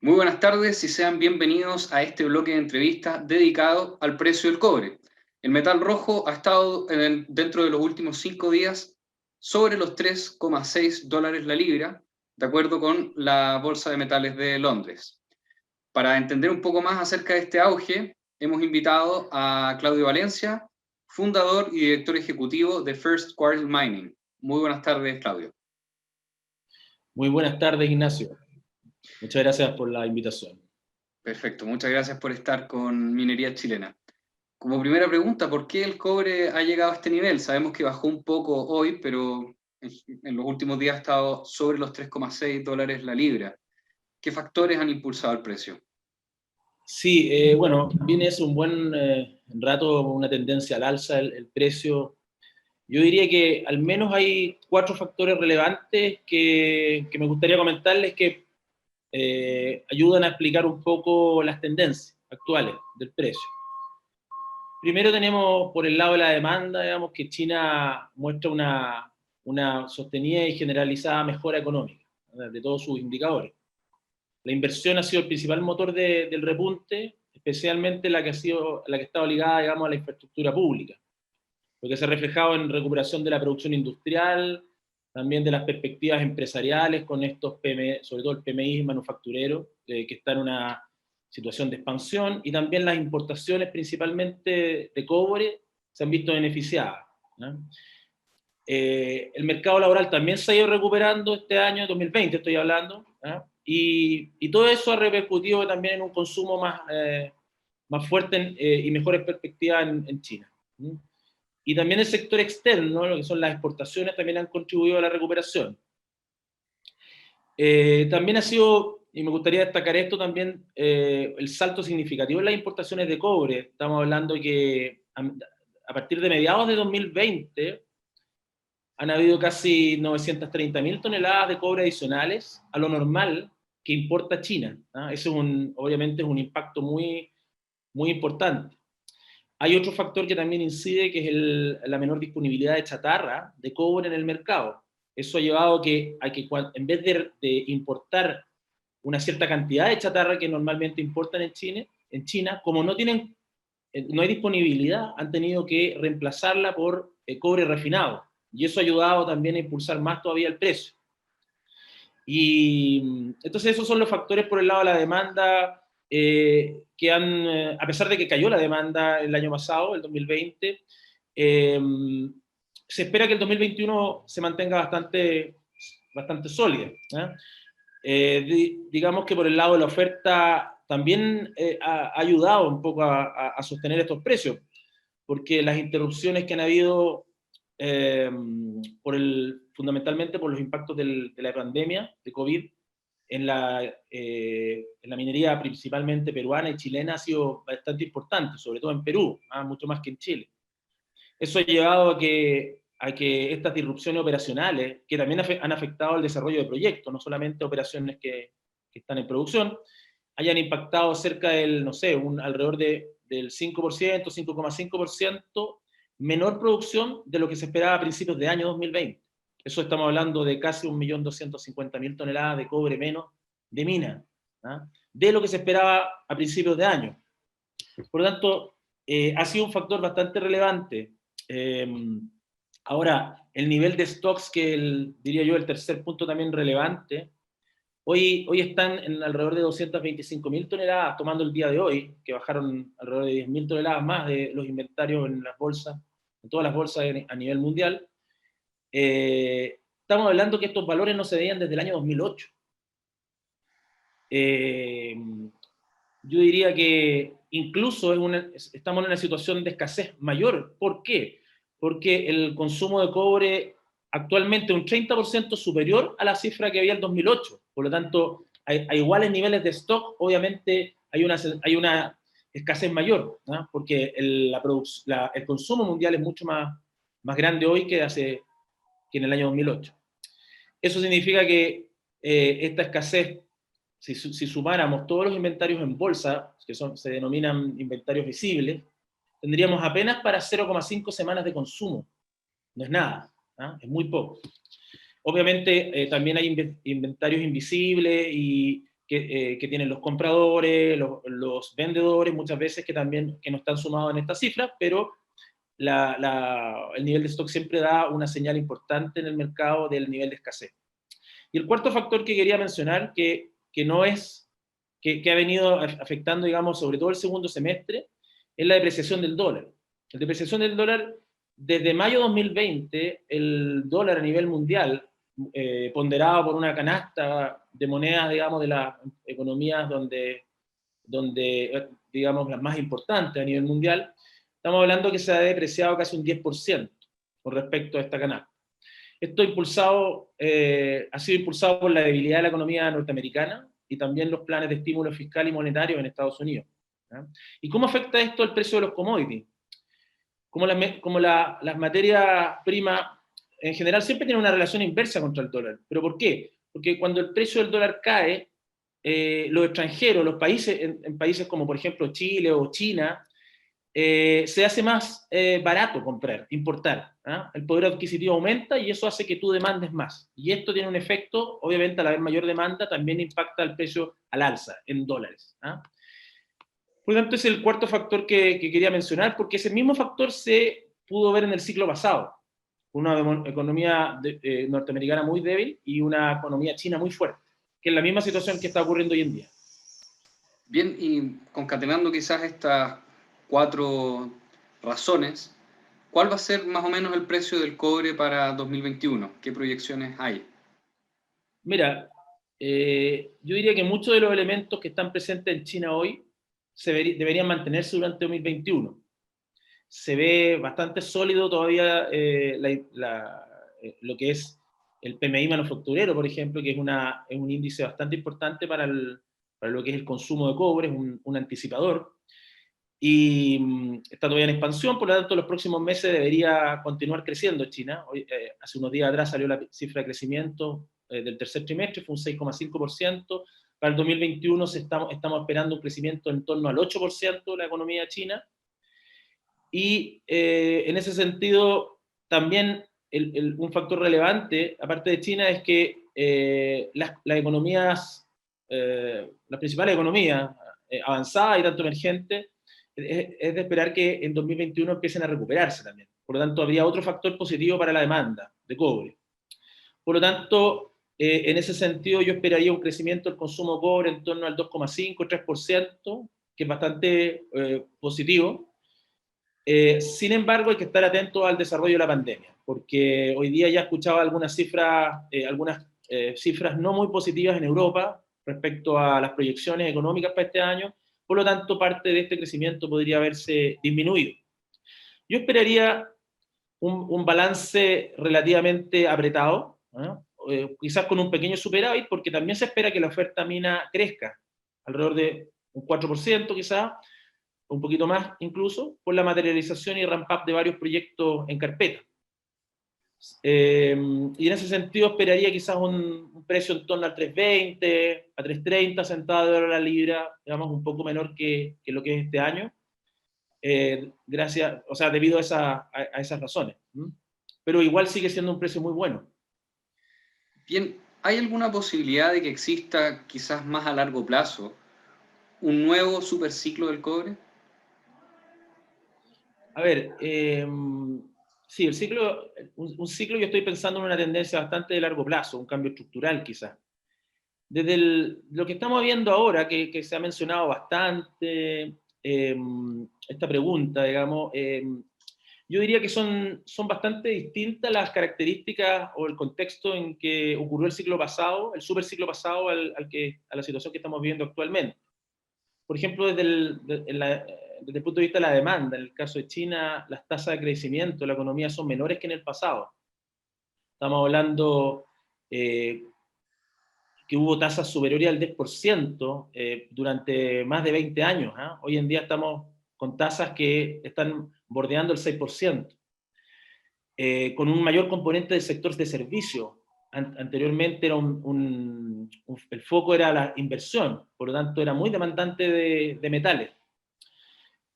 Muy buenas tardes y sean bienvenidos a este bloque de entrevistas dedicado al precio del cobre. El metal rojo ha estado dentro de los últimos 5 días sobre los $3,6 la libra, de acuerdo con la Bolsa de Metales de Londres. Para entender un poco más acerca de este auge, hemos invitado a Claudio Valencia, fundador y director ejecutivo de First Quartile Mining. Muy buenas tardes, Claudio. Muy buenas tardes, Ignacio. Muchas gracias por la invitación. Perfecto, muchas gracias por estar con Minería Chilena. Como primera pregunta, ¿por qué el cobre ha llegado a este nivel? Sabemos que bajó un poco hoy, pero en los últimos días ha estado sobre los $3,6 la libra. ¿Qué factores han impulsado el precio? Sí, bueno, viene hace un buen rato una tendencia al alza el precio. Yo diría que al menos hay 4 factores relevantes que me gustaría comentarles que ayudan a explicar un poco las tendencias actuales del precio. Primero tenemos por el lado de la demanda, digamos, que China muestra una sostenida y generalizada mejora económica de todos sus indicadores. La inversión ha sido el principal motor del repunte, especialmente la que está ligada, digamos, a la infraestructura pública, lo que se ha reflejado en recuperación de la producción industrial, también de las perspectivas empresariales con estos PMI, sobre todo el PMI manufacturero, que está en una situación de expansión, y también las importaciones, principalmente de cobre, se han visto beneficiadas, ¿no? El mercado laboral también se ha ido recuperando este año, 2020 estoy hablando, ¿no? Y todo eso ha repercutido también en un consumo más fuerte y mejores perspectivas en China, ¿no? Y también el sector externo, lo que son las exportaciones, también han contribuido a la recuperación. También ha sido, y me gustaría destacar esto también, el salto significativo en las importaciones de cobre. Estamos hablando que a partir de mediados de 2020 han habido casi 930.000 toneladas de cobre adicionales a lo normal que importa China, ¿no? Eso obviamente es un impacto muy, muy importante. Hay otro factor que también incide, que es la menor disponibilidad de chatarra de cobre en el mercado. Eso ha llevado a que en vez de importar una cierta cantidad de chatarra que normalmente importan en China, como no hay disponibilidad, han tenido que reemplazarla por cobre refinado. Y eso ha ayudado también a impulsar más todavía el precio. Y entonces esos son los factores por el lado de la demanda que a pesar de que cayó la demanda el año pasado, el 2020, se espera que el 2021 se mantenga bastante sólida, ¿eh? Digamos que por el lado de la oferta también ha ayudado un poco a sostener estos precios, porque las interrupciones que han habido fundamentalmente por los impactos de la pandemia de COVID en la minería principalmente peruana y chilena ha sido bastante importante, sobre todo en Perú, mucho más que en Chile. Eso ha llevado a que estas disrupciones operacionales, que también han afectado al desarrollo de proyectos, no solamente operaciones que están en producción, hayan impactado cerca del, no sé, alrededor del 5%, 5,5% menor producción de lo que se esperaba a principios de año 2020. Eso estamos hablando de casi 1.250.000 toneladas de cobre menos de mina, de lo que se esperaba a principios de año. Por lo tanto, ha sido un factor bastante relevante. Ahora, el nivel de stocks, diría yo, el tercer punto también relevante, hoy están en alrededor de 225.000 toneladas, tomando el día de hoy, que bajaron alrededor de 10.000 toneladas más de los inventarios en las bolsas, en todas las bolsas a nivel mundial. Estamos hablando que estos valores no se veían desde el año 2008. Yo diría que incluso estamos en una situación de escasez mayor. ¿Por qué? Porque el consumo de cobre actualmente es un 30% superior a la cifra que había en 2008. Por lo tanto, a iguales niveles de stock, obviamente hay una escasez mayor, ¿no? Porque el consumo mundial es mucho más grande hoy que en el año 2008. Eso significa que esta escasez, si sumáramos todos los inventarios en bolsa, que se denominan inventarios visibles, tendríamos apenas para 0,5 semanas de consumo. No es nada, ¿eh? Es muy poco. Obviamente también hay inventarios invisibles y que tienen los compradores, los vendedores, muchas veces que también que no están sumados en estas cifras, pero el nivel de stock siempre da una señal importante en el mercado del nivel de escasez. Y el cuarto factor que quería mencionar, que no es, que ha venido afectando, digamos, sobre todo el segundo semestre, es la depreciación del dólar. La depreciación del dólar, desde mayo de 2020, el dólar a nivel mundial, ponderado por una canasta de monedas, digamos, de las economías donde, digamos, las más importantes a nivel mundial, estamos hablando que se ha depreciado casi un 10% con respecto a esta canasta. Esto ha sido impulsado por la debilidad de la economía norteamericana y también los planes de estímulo fiscal y monetario en Estados Unidos. ¿Ya? ¿Y cómo afecta esto al precio de los commodities? Como las materias primas en general siempre tienen una relación inversa contra el dólar. ¿Pero por qué? Porque cuando el precio del dólar cae, los extranjeros, los países, en países como por ejemplo Chile o China, se hace más barato comprar, importar. El poder adquisitivo aumenta y eso hace que tú demandes más. Y esto tiene un efecto, obviamente al haber mayor demanda, también impacta el precio al alza en dólares. Por lo tanto, es el cuarto factor que quería mencionar, porque ese mismo factor se pudo ver en el ciclo pasado. Una economía norteamericana muy débil y una economía china muy fuerte, que es la misma situación que está ocurriendo hoy en día. Bien, y concatenando quizás estas 4 razones, ¿cuál va a ser más o menos el precio del cobre para 2021? ¿Qué proyecciones hay? Mira, yo diría que muchos de los elementos que están presentes en China hoy deberían mantenerse durante 2021. Se ve bastante sólido todavía lo que es el PMI manufacturero, por ejemplo, que es un índice bastante importante para lo que es el consumo de cobre, es un anticipador, y está todavía en expansión, por lo tanto, los próximos meses debería continuar creciendo China. Hoy, hace unos días atrás salió la cifra de crecimiento del tercer trimestre, fue un 6,5%. Para el 2021 estamos esperando un crecimiento en torno al 8% de la economía china. Y en ese sentido, también un factor relevante, aparte de China, es que las economías, las principales economías avanzadas y tanto emergentes, es de esperar que en 2021 empiecen a recuperarse también. Por lo tanto, habría otro factor positivo para la demanda de cobre. Por lo tanto, en ese sentido, yo esperaría un crecimiento del consumo de cobre en torno al 2,5-3%, que es bastante positivo. Sin embargo, hay que estar atento al desarrollo de la pandemia, porque hoy día ya escuchaba algunas cifras no muy positivas en Europa respecto a las proyecciones económicas para este año. Por lo tanto, parte de este crecimiento podría haberse disminuido. Yo esperaría un balance relativamente apretado, quizás con un pequeño superávit, porque también se espera que la oferta mina crezca, alrededor de un 4% quizás, un poquito más incluso, por la materialización y ramp-up de varios proyectos en carpeta. Y en ese sentido esperaría quizás un precio en torno a 3,20, a 3,30 centavos de dólar a la libra, digamos un poco menor que lo que es este año, debido a esas razones. Pero igual sigue siendo un precio muy bueno. Bien, ¿hay alguna posibilidad de que exista, quizás más a largo plazo, un nuevo superciclo del cobre? A ver, sí, un ciclo yo estoy pensando en una tendencia bastante de largo plazo, un cambio estructural quizás. Desde lo que estamos viendo ahora, que se ha mencionado bastante, esta pregunta, digamos, yo diría que son bastante distintas las características o el contexto en que ocurrió el ciclo pasado, el superciclo pasado, a la situación que estamos viviendo actualmente. Por ejemplo, desde el punto de vista de la demanda, en el caso de China, las tasas de crecimiento de la economía son menores que en el pasado. Estamos hablando que hubo tasas superiores al 10% durante más de 20 años. Hoy en día estamos con tasas que están bordeando el 6%, con un mayor componente del sector de servicio. Anteriormente era el foco era la inversión, por lo tanto era muy demandante de metales.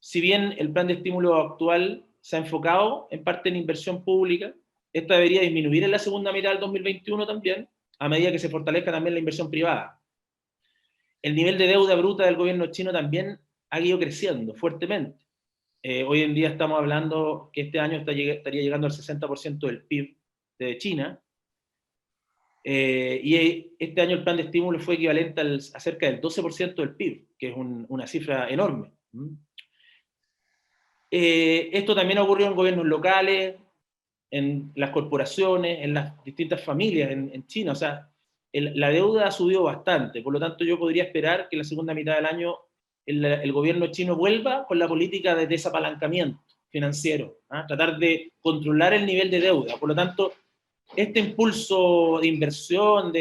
Si bien el plan de estímulo actual se ha enfocado en parte en inversión pública, esta debería disminuir en la segunda mitad del 2021 también, a medida que se fortalezca también la inversión privada. El nivel de deuda bruta del gobierno chino también ha ido creciendo fuertemente. Hoy en día estamos hablando que este año estaría llegando al 60% del PIB de China, y este año el plan de estímulo fue equivalente a cerca del 12% del PIB, que es una cifra enorme. Esto también ha ocurrido en gobiernos locales, en las corporaciones, en las distintas familias en China. O sea, la deuda ha subido bastante, por lo tanto yo podría esperar que en la segunda mitad del año el gobierno chino vuelva con la política de desapalancamiento financiero, ¿ah? Tratar de controlar el nivel de deuda. Por lo tanto, este impulso de inversión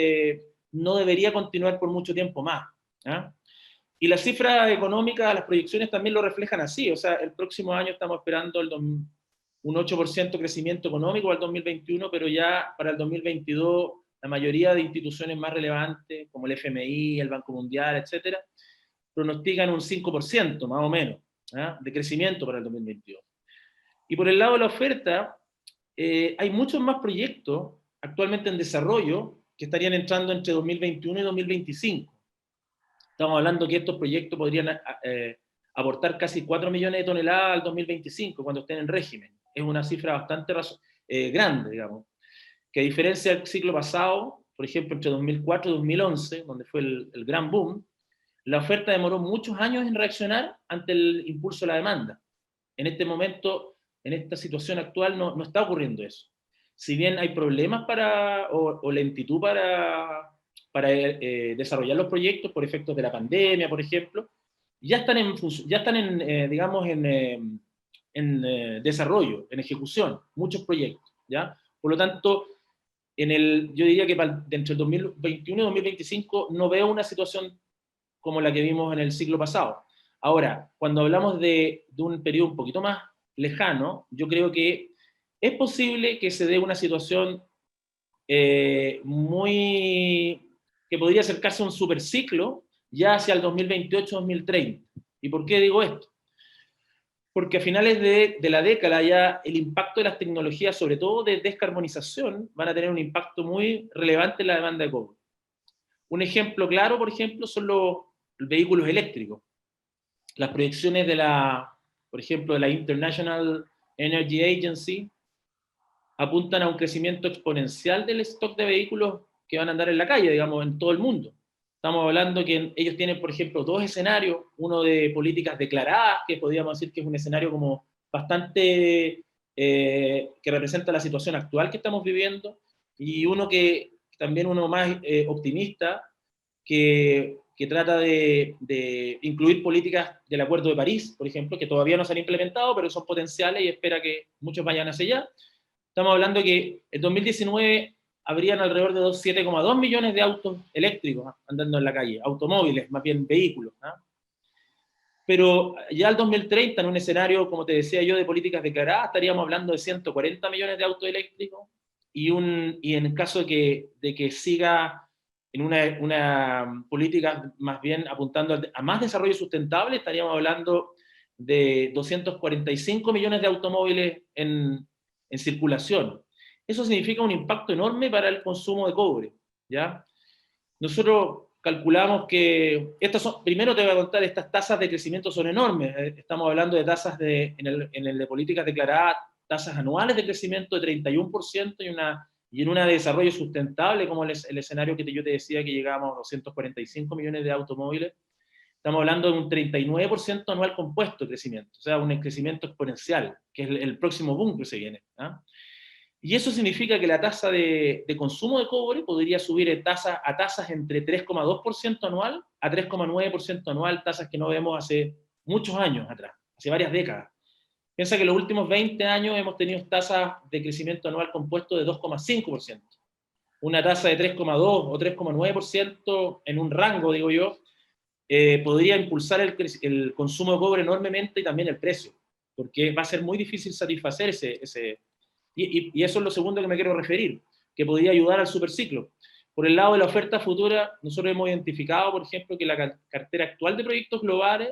no debería continuar por mucho tiempo más, ¿ah? Y las cifras económicas, las proyecciones también lo reflejan así. O sea, el próximo año estamos esperando un 8% de crecimiento económico al 2021, pero ya para el 2022 la mayoría de instituciones más relevantes, como el FMI, el Banco Mundial, etcétera, pronostican un 5% más o menos, ¿eh?, de crecimiento para el 2022. Y por el lado de la oferta, hay muchos más proyectos actualmente en desarrollo que estarían entrando entre 2021 y 2025. Estamos hablando que estos proyectos podrían aportar casi 4 millones de toneladas al 2025, cuando estén en régimen. Es una cifra bastante grande, digamos, que a diferencia del ciclo pasado, por ejemplo, entre 2004 y 2011, donde fue el gran boom, la oferta demoró muchos años en reaccionar ante el impulso de la demanda. En este momento, en esta situación actual, no está ocurriendo eso. Si bien hay problemas o lentitud para desarrollar los proyectos por efectos de la pandemia, por ejemplo, ya están en desarrollo, en ejecución, muchos proyectos, ¿ya? Por lo tanto, yo diría que entre el 2021 y 2025 no veo una situación como la que vimos en el siglo pasado. Ahora, cuando hablamos de un periodo un poquito más lejano, yo creo que es posible que se dé una situación que podría acercarse a un superciclo ya hacia el 2028-2030. ¿Y por qué digo esto? Porque a finales de la década ya el impacto de las tecnologías, sobre todo de descarbonización, van a tener un impacto muy relevante en la demanda de cobre. Un ejemplo claro, por ejemplo, son los vehículos eléctricos. Las proyecciones por ejemplo, de la International Energy Agency apuntan a un crecimiento exponencial del stock de vehículos que van a andar en la calle, digamos, en todo el mundo. Estamos hablando que ellos tienen, por ejemplo, dos escenarios, uno de políticas declaradas, que podríamos decir que es un escenario como bastante que representa la situación actual que estamos viviendo, y también uno más optimista, que trata de incluir políticas del Acuerdo de París, por ejemplo, que todavía no se han implementado, pero son potenciales y espera que muchos vayan hacia allá. Estamos hablando que en 2019 habrían alrededor de 7,2 millones de autos eléctricos andando en la calle, automóviles, más bien vehículos, ¿no? Pero ya al 2030, en un escenario, como te decía yo, de políticas declaradas, estaríamos hablando de 140 millones de autos eléctricos, y en el caso de que siga en una política más bien apuntando a más desarrollo sustentable, estaríamos hablando de 245 millones de automóviles en circulación. Eso significa un impacto enorme para el consumo de cobre, ¿ya? Nosotros calculamos que, primero te voy a contar, estas tasas de crecimiento son enormes. Estamos hablando de tasas en el de políticas declaradas, tasas anuales de crecimiento de 31%, y en una de desarrollo sustentable, como el escenario que yo te decía, que llegábamos a 245 millones de automóviles, estamos hablando de un 39% anual compuesto de crecimiento, o sea, un crecimiento exponencial, que es el próximo boom que se viene, ¿eh? Y eso significa que la tasa de consumo de cobre podría subir a tasas entre 3,2% anual a 3,9% anual, tasas que no vemos hace muchos años atrás, hace varias décadas. Piensa que en los últimos 20 años hemos tenido tasas de crecimiento anual compuesto de 2,5%. Una tasa de 3,2 o 3,9% en un rango, digo yo, podría impulsar el consumo de cobre enormemente, y también el precio, porque va a ser muy difícil satisfacer y eso es lo segundo que me quiero referir, que podría ayudar al superciclo. Por el lado de la oferta futura, nosotros hemos identificado, por ejemplo, que la cartera actual de proyectos globales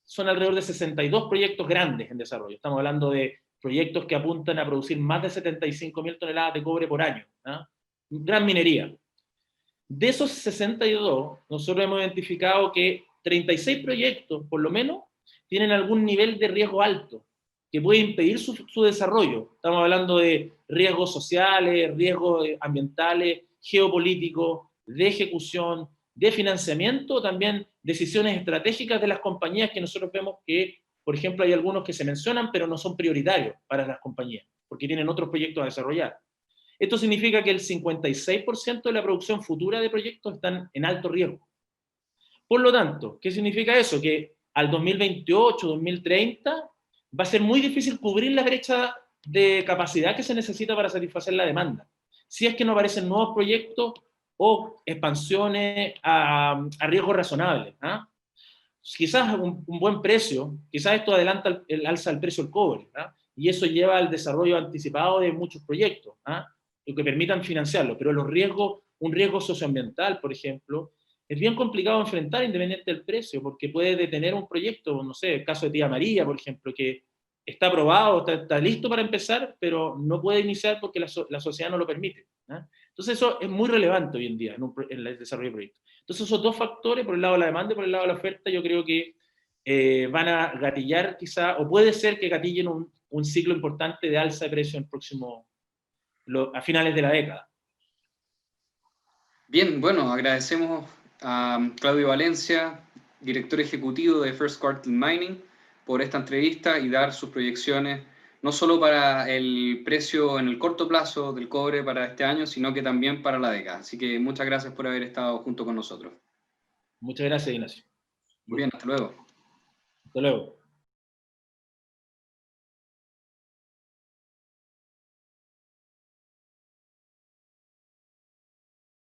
son alrededor de 62 proyectos grandes en desarrollo. Estamos hablando de proyectos que apuntan a producir más de 75.000 toneladas de cobre por año, ¿no? Gran minería. De esos 62, nosotros hemos identificado que 36 proyectos, por lo menos, tienen algún nivel de riesgo alto, que puede impedir su desarrollo. Estamos hablando de riesgos sociales, riesgos ambientales, geopolíticos, de ejecución, de financiamiento, también decisiones estratégicas de las compañías que nosotros vemos que, por ejemplo, hay algunos que se mencionan, pero no son prioritarios para las compañías, porque tienen otros proyectos a desarrollar. Esto significa que el 56% de la producción futura de proyectos están en alto riesgo. Por lo tanto, ¿qué significa eso? Que al 2028, 2030, va a ser muy difícil cubrir la brecha de capacidad que se necesita para satisfacer la demanda, si es que no aparecen nuevos proyectos o expansiones a riesgos razonables. ¿Ah? Quizás un buen precio, quizás esto adelanta el alza del precio del cobre, ¿ah? Y eso lleva al desarrollo anticipado de muchos proyectos, ¿ah? Y que permitan financiarlo, pero los riesgos, un riesgo socioambiental, por ejemplo, es bien complicado enfrentar independiente del precio, porque puede detener un proyecto, no sé, el caso de Tía María, por ejemplo, que está aprobado, está listo para empezar, pero no puede iniciar porque la sociedad no lo permite. ¿Ah? Entonces eso es muy relevante hoy en día en el desarrollo de proyectos. Entonces esos dos factores, por el lado de la demanda y por el lado de la oferta, yo creo que van a gatillar quizá, o puede ser que gatillen un ciclo importante de alza de precio en próximo, a finales de la década. Bien, bueno, agradecemos a Claudio Valencia, director ejecutivo de First Quartile Mining, por esta entrevista y dar sus proyecciones, no solo para el precio en el corto plazo del cobre para este año, sino que también para la década. Así que muchas gracias por haber estado junto con nosotros. Muchas gracias, Ignacio. Muy bien, hasta luego. Hasta luego.